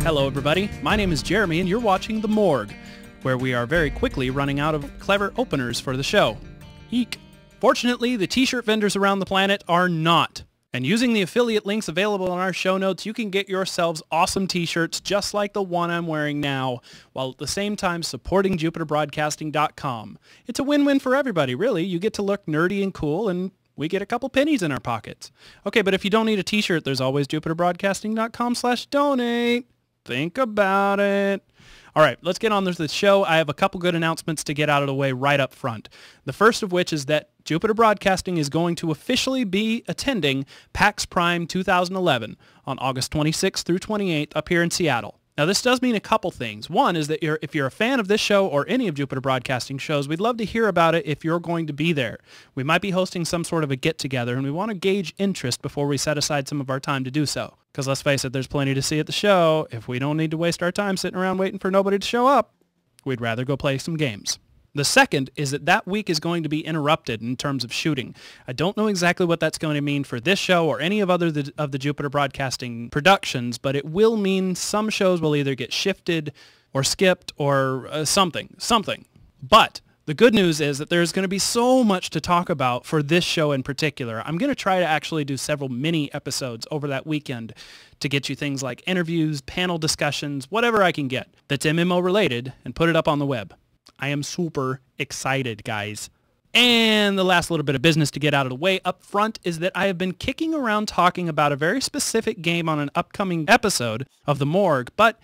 Hello everybody, my name is Jeremy and you're watching The Morgue, where we are very quickly running out of clever openers for the show. Eek. Fortunately, the t-shirt vendors around the planet are not. And using the affiliate links available in our show notes, you can get yourselves awesome t-shirts just like the one I'm wearing now, while at the same time supporting JupiterBroadcasting.com. It's a win-win for everybody, really. You get to look nerdy and cool, and we get a couple pennies in our pockets. Okay, but if you don't need a t-shirt, there's always JupiterBroadcasting.com/donate. Think about it. All right, let's get on with the show. I have a couple good announcements to get out of the way right up front. The first of which is that Jupiter Broadcasting is going to officially be attending PAX Prime 2011 on August 26th through 28th up here in Seattle. Now, this does mean a couple things. One is that if you're a fan of this show or any of Jupiter Broadcasting shows, we'd love to hear about it if you're going to be there. We might be hosting some sort of a get-together, and we want to gauge interest before we set aside some of our time to do so. Because let's face it, there's plenty to see at the show. If we don't need to waste our time sitting around waiting for nobody to show up, we'd rather go play some games. The second is that week is going to be interrupted in terms of shooting. I don't know exactly what that's going to mean for this show or any of the Jupiter Broadcasting productions, but it will mean some shows will either get shifted or skipped or something. But the good news is that there's going to be so much to talk about for this show in particular. I'm going to try to actually do several mini episodes over that weekend to get you things like interviews, panel discussions, whatever I can get that's MMO related, and put it up on the web. I am super excited, guys. And the last little bit of business to get out of the way up front is that I have been kicking around talking about a very specific game on an upcoming episode of The Morgue, but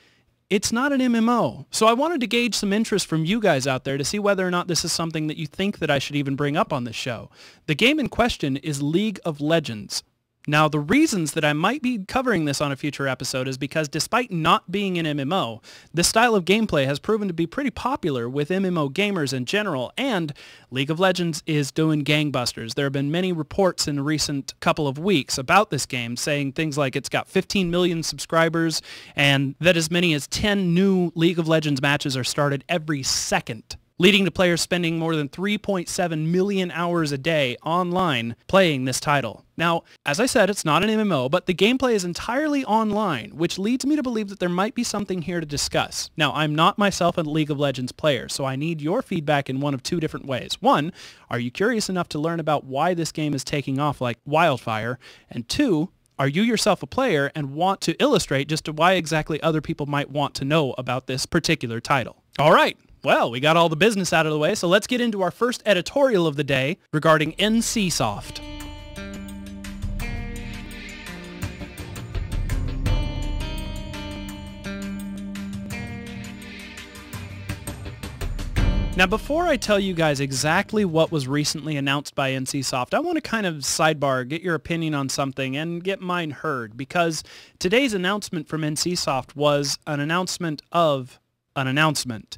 it's not an MMO. So I wanted to gauge some interest from you guys out there to see whether or not this is something that you think that I should even bring up on this show. The game in question is League of Legends. Now, the reasons that I might be covering this on a future episode is because despite not being an MMO, this style of gameplay has proven to be pretty popular with MMO gamers in general, and League of Legends is doing gangbusters. There have been many reports in the recent couple of weeks about this game saying things like it's got 15 million subscribers and that as many as 10 new League of Legends matches are started every second, leading to players spending more than 3.7 million hours a day online playing this title. Now, as I said, it's not an MMO, but the gameplay is entirely online, which leads me to believe that there might be something here to discuss. Now, I'm not myself a League of Legends player, so I need your feedback in one of two different ways. One, are you curious enough to learn about why this game is taking off like wildfire? And two, are you yourself a player and want to illustrate just why exactly other people might want to know about this particular title? All right. Well, we got all the business out of the way, so let's get into our first editorial of the day regarding NCSoft. Now, before I tell you guys exactly what was recently announced by NCSoft, I want to kind of sidebar, get your opinion on something, and get mine heard, because today's announcement from NCSoft was an announcement of an announcement.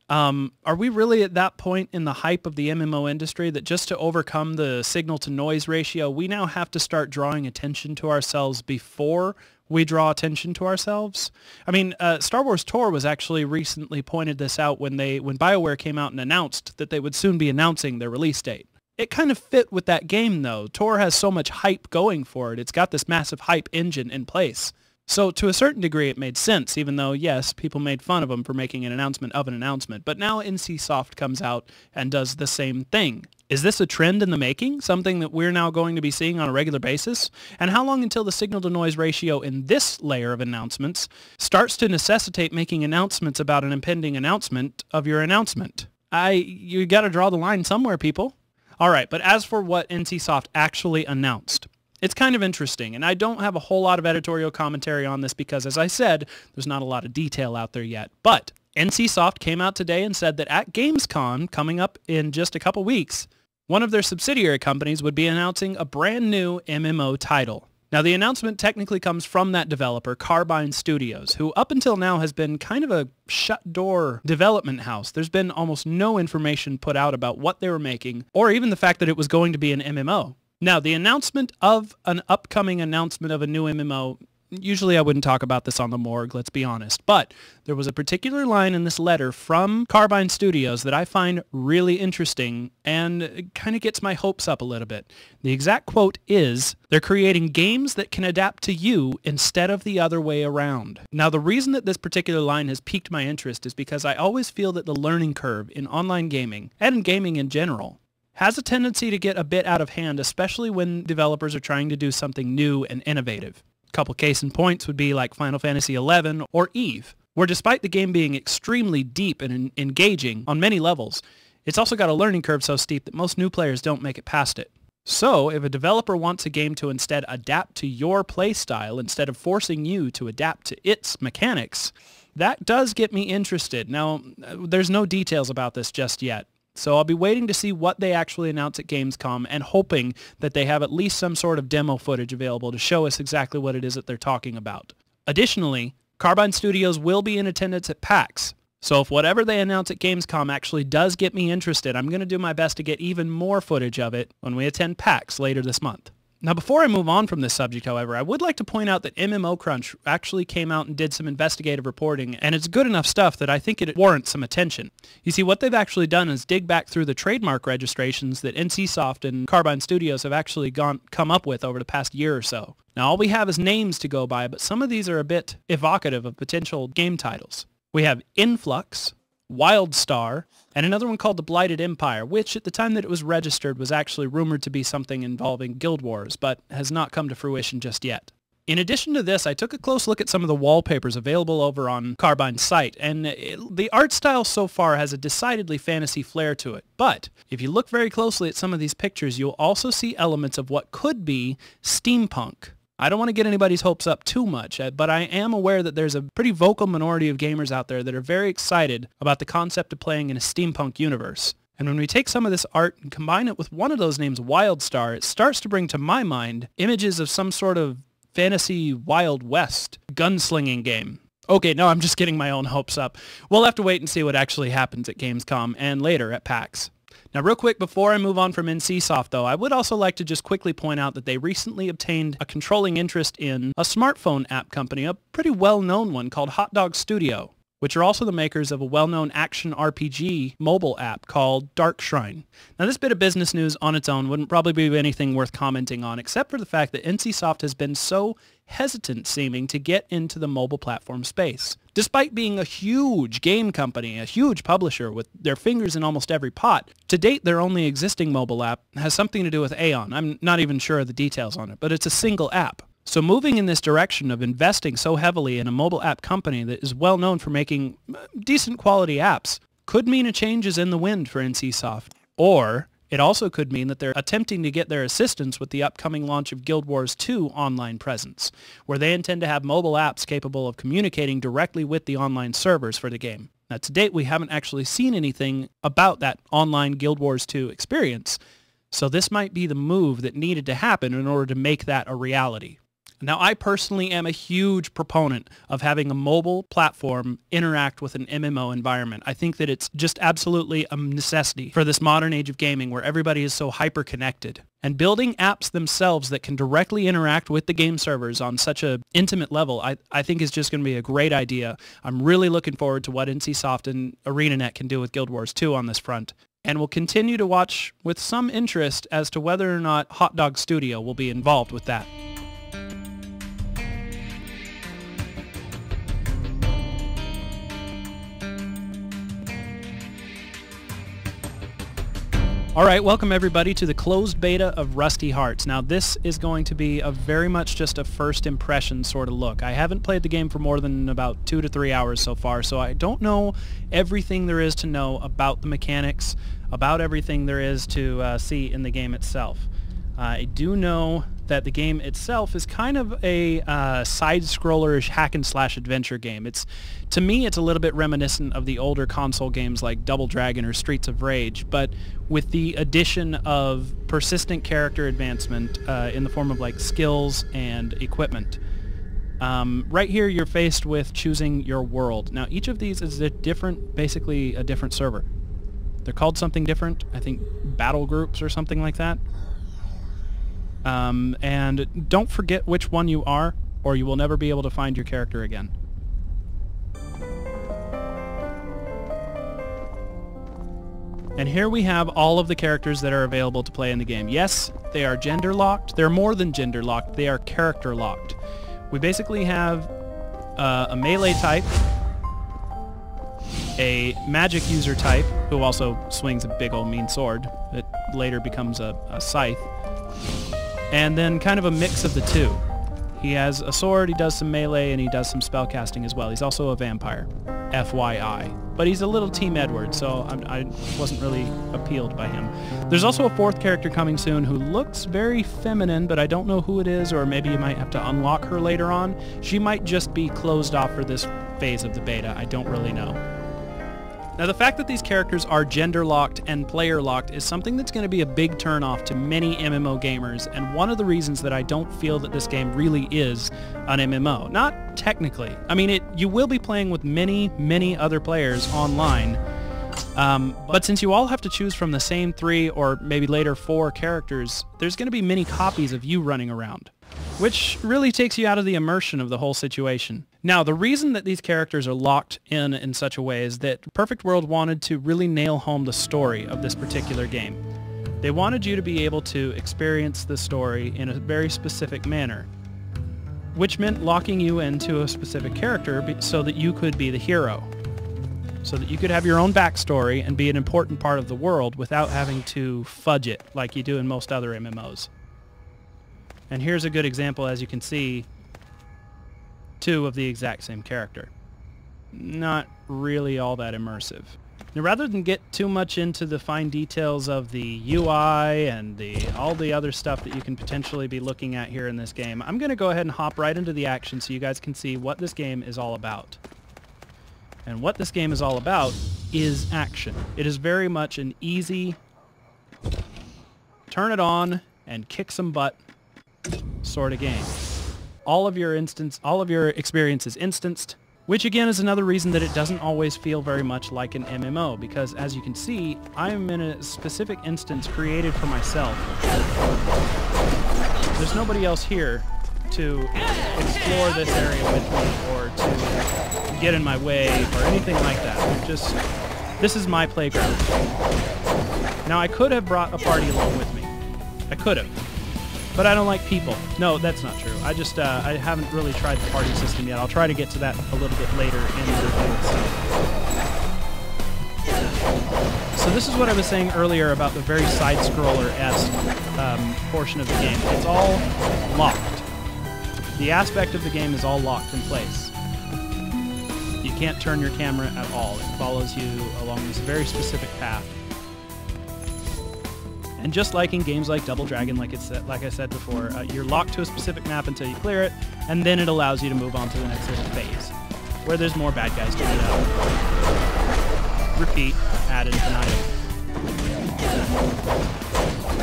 Are we really at that point in the hype of the MMO industry that just to overcome the signal-to-noise ratio, we now have to start drawing attention to ourselves before we draw attention to ourselves? I mean, Star Wars Tor was actually recently pointed this out when BioWare came out and announced that they would soon be announcing their release date. It kind of fit with that game, though. Tor has so much hype going for it. It's got this massive hype engine in place. So to a certain degree, it made sense, even though, yes, people made fun of them for making an announcement of an announcement. But now NCSoft comes out and does the same thing. Is this a trend in the making? Something that we're now going to be seeing on a regular basis? And how long until the signal-to-noise ratio in this layer of announcements starts to necessitate making announcements about an impending announcement of your announcement? You got to draw the line somewhere, people. All right, but as for what NCSoft actually announced, it's kind of interesting, and I don't have a whole lot of editorial commentary on this because, as I said, there's not a lot of detail out there yet. But NCSoft came out today and said that at Gamescom, coming up in just a couple weeks, one of their subsidiary companies would be announcing a brand new MMO title. Now, the announcement technically comes from that developer, Carbine Studios, who up until now has been kind of a shut-door development house. There's been almost no information put out about what they were making, or even the fact that it was going to be an MMO. Now, the announcement of an upcoming announcement of a new MMO usually I wouldn't talk about this on the Morgue, let's be honest, but there was a particular line in this letter from Carbine Studios that I find really interesting and kind of gets my hopes up a little bit. The exact quote is, "They're creating games that can adapt to you instead of the other way around." Now, the reason that this particular line has piqued my interest is because I always feel that the learning curve in online gaming, and in gaming in general, has a tendency to get a bit out of hand, especially when developers are trying to do something new and innovative. A couple case in points would be like Final Fantasy XI or Eve, where despite the game being extremely deep and engaging on many levels, it's also got a learning curve so steep that most new players don't make it past it. So, if a developer wants a game to instead adapt to your playstyle instead of forcing you to adapt to its mechanics, that does get me interested. Now, there's no details about this just yet. So I'll be waiting to see what they actually announce at Gamescom and hoping that they have at least some sort of demo footage available to show us exactly what it is that they're talking about. Additionally, Carbine Studios will be in attendance at PAX. So if whatever they announce at Gamescom actually does get me interested, I'm going to do my best to get even more footage of it when we attend PAX later this month. Now, before I move on from this subject, however, I would like to point out that MMOcrunch actually came out and did some investigative reporting, and it's good enough stuff that I think it warrants some attention. You see, what they've actually done is dig back through the trademark registrations that NCSoft and Carbine Studios have actually come up with over the past year or so. Now, all we have is names to go by, but some of these are a bit evocative of potential game titles. We have Influx, Wildstar, and another one called the Blighted Empire, which at the time that it was registered was actually rumored to be something involving Guild Wars, but has not come to fruition just yet. In addition to this, I took a close look at some of the wallpapers available over on Carbine's site, and the art style so far has a decidedly fantasy flair to it. But if you look very closely at some of these pictures, you'll also see elements of what could be steampunk. I don't want to get anybody's hopes up too much, but I am aware that there's a pretty vocal minority of gamers out there that are very excited about the concept of playing in a steampunk universe. And when we take some of this art and combine it with one of those names, Wildstar, it starts to bring to my mind images of some sort of fantasy Wild West gunslinging game. Okay, no, I'm just getting my own hopes up. We'll have to wait and see what actually happens at Gamescom and later at PAX. Now, real quick, before I move on from NCSoft, though, I would also like to just quickly point out that they recently obtained a controlling interest in a smartphone app company, a pretty well-known one called Hot Dog Studio, which are also the makers of a well-known action RPG mobile app called Dark Shrine. Now, this bit of business news on its own wouldn't probably be anything worth commenting on, except for the fact that NCSoft has been so hesitant seeming to get into the mobile platform space. Despite being a huge game company, a huge publisher with their fingers in almost every pot, to date their only existing mobile app has something to do with Aeon. I'm not even sure of the details on it, but it's a single app. So moving in this direction of investing so heavily in a mobile app company that is well known for making decent quality apps could mean a change is in the wind for NCSoft. Or it also could mean that they're attempting to get their assistance with the upcoming launch of Guild Wars 2 online presence, where they intend to have mobile apps capable of communicating directly with the online servers for the game. Now, to date, we haven't actually seen anything about that online Guild Wars 2 experience, so this might be the move that needed to happen in order to make that a reality. Now, I personally am a huge proponent of having a mobile platform interact with an MMO environment. I think that it's just absolutely a necessity for this modern age of gaming where everybody is so hyper-connected. And building apps themselves that can directly interact with the game servers on such an intimate level, I think is just going to be a great idea. I'm really looking forward to what NCSoft and ArenaNet can do with Guild Wars 2 on this front. And we'll continue to watch with some interest as to whether or not Hot Dog Studio will be involved with that. All right, welcome everybody to the closed beta of Rusty Hearts. Now this is going to be a very much just a first impression sort of look. I haven't played the game for more than about 2 to 3 hours so far, so I don't know everything there is to know about the mechanics, about everything there is to see in the game itself. I do know that the game itself is kind of a side-scrollerish hack-and-slash adventure game. To me, it's a little bit reminiscent of the older console games like Double Dragon or Streets of Rage, but with the addition of persistent character advancement in the form of like skills and equipment. Right here, you're faced with choosing your world. Now, each of these is basically a different server. They're called something different. I think battle groups or something like that. And don't forget which one you are. or you will never be able to find your character again. And here we have all of the characters that are available to play in the game. Yes, they are gender locked. They're more than gender locked. They are character locked. We basically have a melee type, a magic user type, who also swings a big old mean sword that later becomes a scythe, and then kind of a mix of the two. He has a sword, he does some melee, and he does some spell casting as well. He's also a vampire, FYI. But he's a little Team Edward, so I wasn't really appealed by him. There's also a fourth character coming soon who looks very feminine, but I don't know who it is, or maybe you might have to unlock her later on. She might just be closed off for this phase of the beta. I don't really know. Now, the fact that these characters are gender-locked and player-locked is something that's going to be a big turn-off to many MMO gamers, and one of the reasons that I don't feel that this game really is an MMO. Not technically. I mean, you will be playing with many, many other players online, but since you all have to choose from the same 3 or maybe later 4 characters, there's going to be many copies of you running around, which really takes you out of the immersion of the whole situation. Now, the reason that these characters are locked in such a way is that Perfect World wanted to really nail home the story of this particular game. They wanted you to be able to experience the story in a very specific manner, which meant locking you into a specific character so that you could be the hero, so that you could have your own backstory and be an important part of the world without having to fudge it like you do in most other MMOs. And here's a good example, as you can see, 2 of the exact same character. Not really all that immersive. Now, rather than get too much into the fine details of the UI and all the other stuff that you can potentially be looking at here in this game, I'm going to go ahead and hop right into the action so you guys can see what this game is all about. And what this game is all about is action. It is very much an easy, turn it on and kick some butt sort of game. All of your experience is instanced, which again is another reason that it doesn't always feel very much like an MMO, because as you can see, I'm in a specific instance created for myself. There's nobody else here to explore this area with me or to get in my way or anything like that. This is my playground. Now, I could have brought a party along with me. I could have. But I don't like people. No, that's not true. I haven't really tried the party system yet. I'll try to get to that a little bit later in the review itself. So this is what I was saying earlier about the very side-scroller-esque portion of the game. It's all locked. The aspect of the game is all locked in place. You can't turn your camera at all. It follows you along this very specific path. And just like in games like Double Dragon, like I said before, you're locked to a specific map until you clear it, and then it allows you to move on to the next phase, where there's more bad guys to beat out. Repeat, ad infinitum.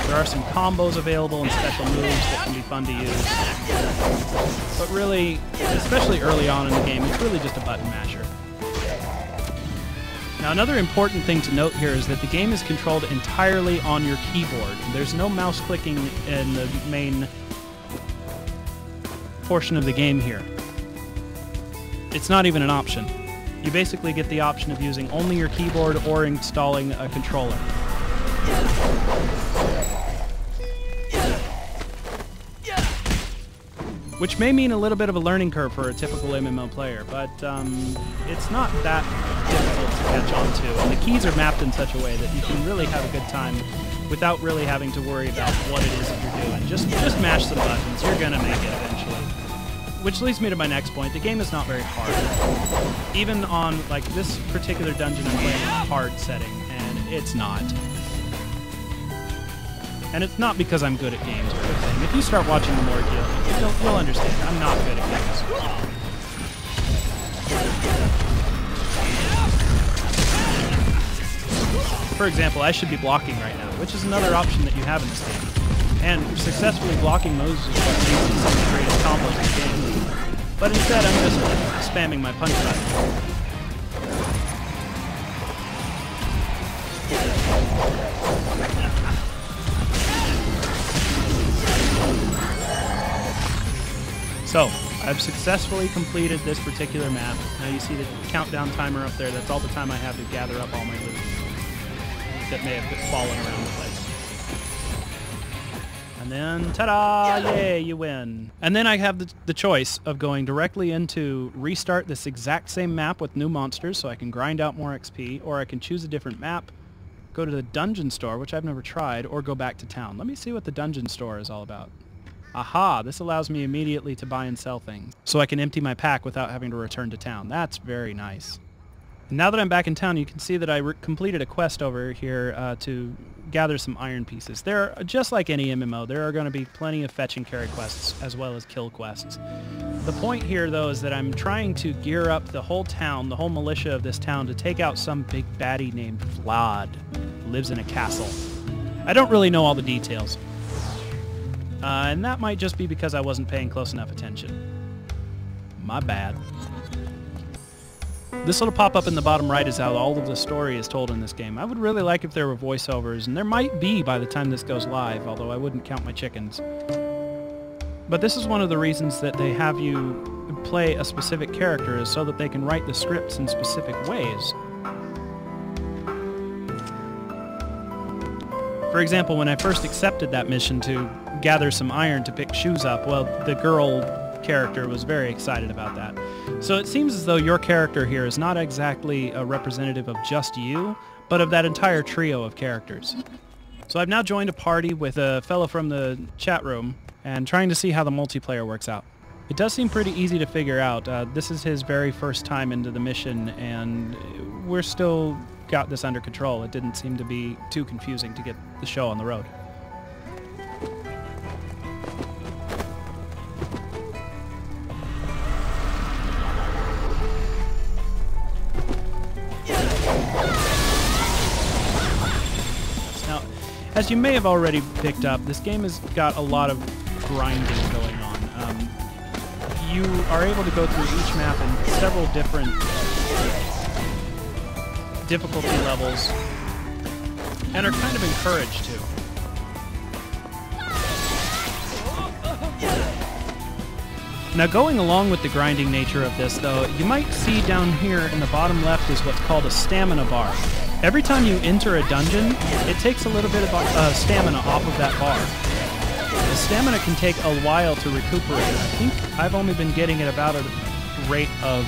There are some combos available and special moves that can be fun to use. But really, especially early on in the game, it's really just a button masher. Now, another important thing to note here is that the game is controlled entirely on your keyboard. There's no mouse clicking in the main portion of the game here. It's not even an option. You basically get the option of using only your keyboard or installing a controller. Which may mean a little bit of a learning curve for a typical MMO player, but it's not that difficult to catch on to. And the keys are mapped in such a way that you can really have a good time without really having to worry about what it is that you're doing. Just mash some buttons. You're going to make it eventually. Which leads me to my next point. The game is not very hard. Even on like this particular dungeon I'm playing in a hard setting, and it's not. And it's not because I'm good at games or anything. If you start watching the MMOrgue, you'll understand. I'm not good at games. For example, I should be blocking right now, which is another option that you have in this game. And successfully blocking moves is what leads to some of the greatest combos in the game. But instead, I'm just spamming my punch button. So, I've successfully completed this particular map. Now you see the countdown timer up there. That's all the time I have to gather up all my loot that may have fallen around the place. And then, ta-da! Yay, you win. And then I have the choice of going directly into restart this exact same map with new monsters so I can grind out more XP, or I can choose a different map, go to the dungeon store, which I've never tried, or go back to town. Let me see what the dungeon store is all about. Aha, this allows me immediately to buy and sell things, so I can empty my pack without having to return to town. That's very nice. And now that I'm back in town, you can see that I completed a quest over here to gather some iron pieces. There, just like any MMO, there are going to be plenty of fetch and carry quests as well as kill quests. The point here, though, is that I'm trying to gear up the whole town, the whole militia of this town, to take out some big baddie named Vlad, who lives in a castle. I don't really know all the details. And that might just be because I wasn't paying close enough attention. My bad. This little pop-up in the bottom right is how all of the story is told in this game. I would really like if there were voiceovers, and there might be by the time this goes live, although I wouldn't count my chickens. But this is one of the reasons that they have you play a specific character, is so that they can write the scripts in specific ways. For example, when I first accepted that mission to gather some iron to pick shoes up, well, the girl character was very excited about that. So it seems as though your character here is not exactly a representative of just you, but of that entire trio of characters. So I've now joined a party with a fellow from the chat room and trying to see how the multiplayer works out. It does seem pretty easy to figure out. This is his very first time into the mission, and we're still got this under control. It didn't seem to be too confusing to get the show on the road. Now, as you may have already picked up, this game has got a lot of grinding going on. You are able to go through each map in several different difficulty levels, and are kind of encouraged to. Now, going along with the grinding nature of this, though, you might see down here in the bottom left is what's called a stamina bar. Every time you enter a dungeon, it takes a little bit of stamina off of that bar. The stamina can take a while to recuperate. I think I've only been getting it about a rate of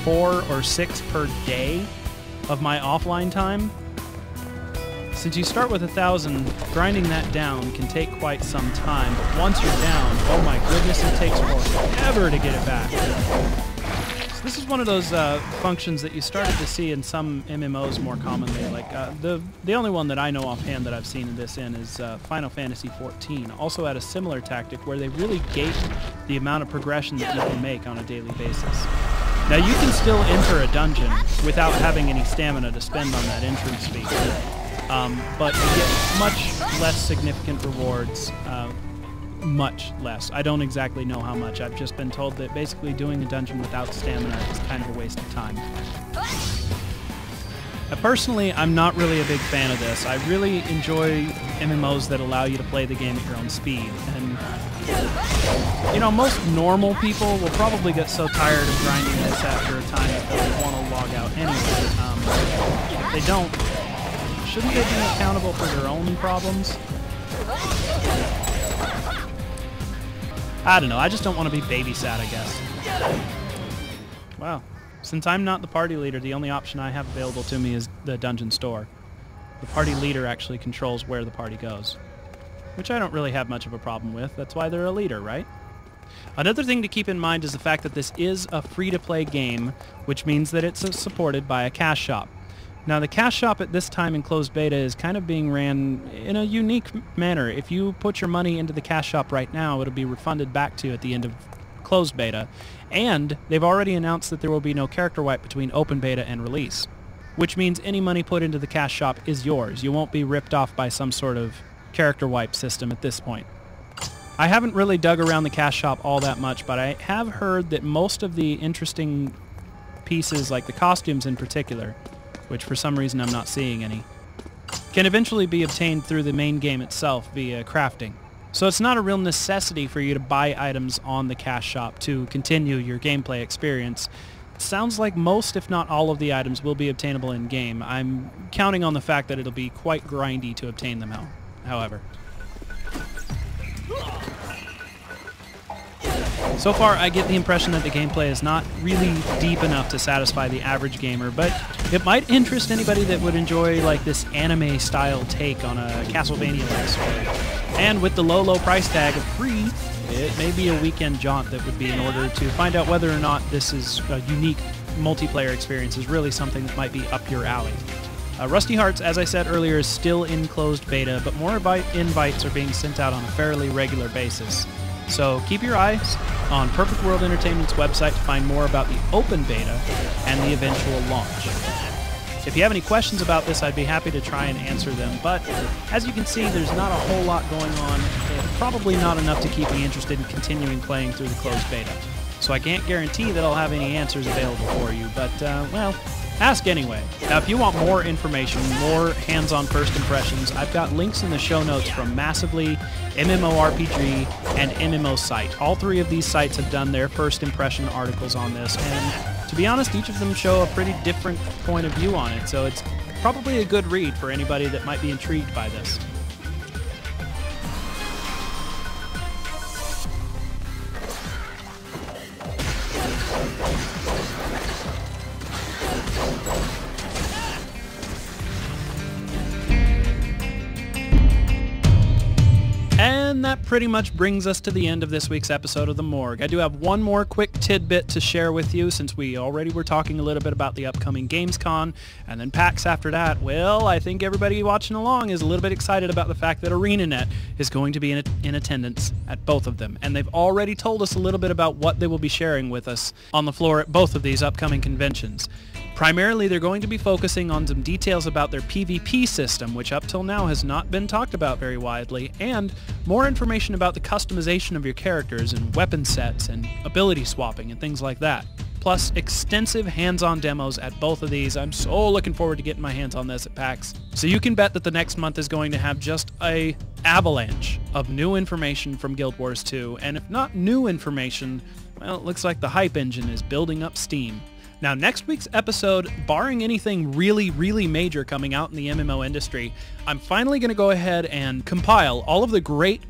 4 or 6 per day of my offline time. Since you start with 1,000, grinding that down can take quite some time, but once you're down, oh my goodness, it takes forever to get it back. So this is one of those functions that you started to see in some MMOs more commonly. Like the only one that I know offhand that I've seen this in is Final Fantasy XIV. Also had a similar tactic where they really gate the amount of progression that you can make on a daily basis. Now, you can still enter a dungeon without having any stamina to spend on that entrance fee, but you get much less significant rewards, much less. I don't exactly know how much. I've just been told that basically doing a dungeon without stamina is kind of a waste of time. Personally, I'm not really a big fan of this. I really enjoy MMOs that allow you to play the game at your own speed, and you know, most normal people will probably get so tired of grinding this after a time that they'll want to log out anyway. If they don't, shouldn't they be accountable for their own problems? I don't know, I just don't want to be babysat, I guess. Wow. Since I'm not the party leader, the only option I have available to me is the dungeon store. The party leader actually controls where the party goes, which I don't really have much of a problem with. That's why they're a leader, right? Another thing to keep in mind is the fact that this is a free-to-play game, which means that it's supported by a cash shop. Now, the cash shop at this time in closed beta is kind of being ran in a unique manner. If you put your money into the cash shop right now, it'll be refunded back to you at the end of closed beta. And they've already announced that there will be no character wipe between open beta and release, which means any money put into the cash shop is yours. You won't be ripped off by some sort of character wipe system at this point. I haven't really dug around the cash shop all that much, but I have heard that most of the interesting pieces, like the costumes in particular, which for some reason I'm not seeing any, can eventually be obtained through the main game itself via crafting. So it's not a real necessity for you to buy items on the cash shop to continue your gameplay experience. It sounds like most, if not all, of the items will be obtainable in-game. I'm counting on the fact that it'll be quite grindy to obtain them, however. So far, I get the impression that the gameplay is not really deep enough to satisfy the average gamer, but it might interest anybody that would enjoy like this anime-style take on a Castlevania-like story. And with the low price tag of free, it may be a weekend jaunt that would be in order to find out whether or not this is a unique multiplayer experience is really something that might be up your alley. Rusty Hearts, as I said earlier, is still in closed beta, but more invites are being sent out on a fairly regular basis. So keep your eyes on Perfect World Entertainment's website to find more about the open beta and the eventual launch. If you have any questions about this, I'd be happy to try and answer them, but as you can see, there's not a whole lot going on, probably not enough to keep me interested in continuing playing through the closed beta. So I can't guarantee that I'll have any answers available for you, but, well, ask anyway. Now, if you want more information, more hands-on first impressions, I've got links in the show notes from Massively, MMORPG, and MMO Site. All three of these sites have done their first impression articles on this, and to be honest, each of them show a pretty different point of view on it, so it's probably a good read for anybody that might be intrigued by this. And that pretty much brings us to the end of this week's episode of The Morgue. I do have one more quick tidbit to share with you since we already were talking a little bit about the upcoming Gamescom and then PAX after that. Well, I think everybody watching along is a little bit excited about the fact that ArenaNet is going to be in attendance at both of them. And they've already told us a little bit about what they will be sharing with us on the floor at both of these upcoming conventions. Primarily, they're going to be focusing on some details about their PvP system, which up till now has not been talked about very widely, and more information about the customization of your characters and weapon sets and ability swapping and things like that. Plus, extensive hands-on demos at both of these. I'm so looking forward to getting my hands on this at PAX. So you can bet that the next month is going to have just an avalanche of new information from Guild Wars 2, and if not new information, well, it looks like the hype engine is building up steam. Now, next week's episode, barring anything really major coming out in the MMO industry, I'm finally going to go ahead and compile all of the great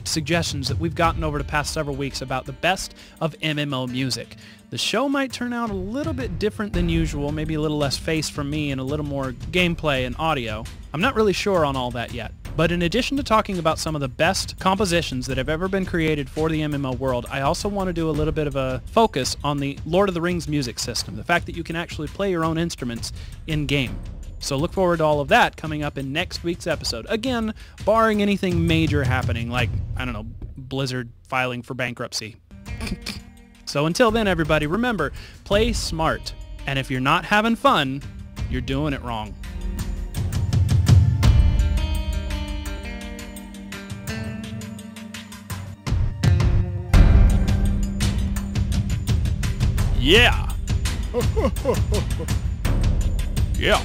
suggestions that we've gotten over the past several weeks about the best of MMO music. The show might turn out a little bit different than usual, maybe a little less face from me and a little more gameplay and audio. I'm not really sure on all that yet. But in addition to talking about some of the best compositions that have ever been created for the MMO world, I also want to do a little bit of a focus on the Lord of the Rings music system, the fact that you can actually play your own instruments in-game. So look forward to all of that coming up in next week's episode. Again, barring anything major happening, like, I don't know, Blizzard filing for bankruptcy. So until then, everybody, remember, play smart. And if you're not having fun, you're doing it wrong. Yeah. Yeah.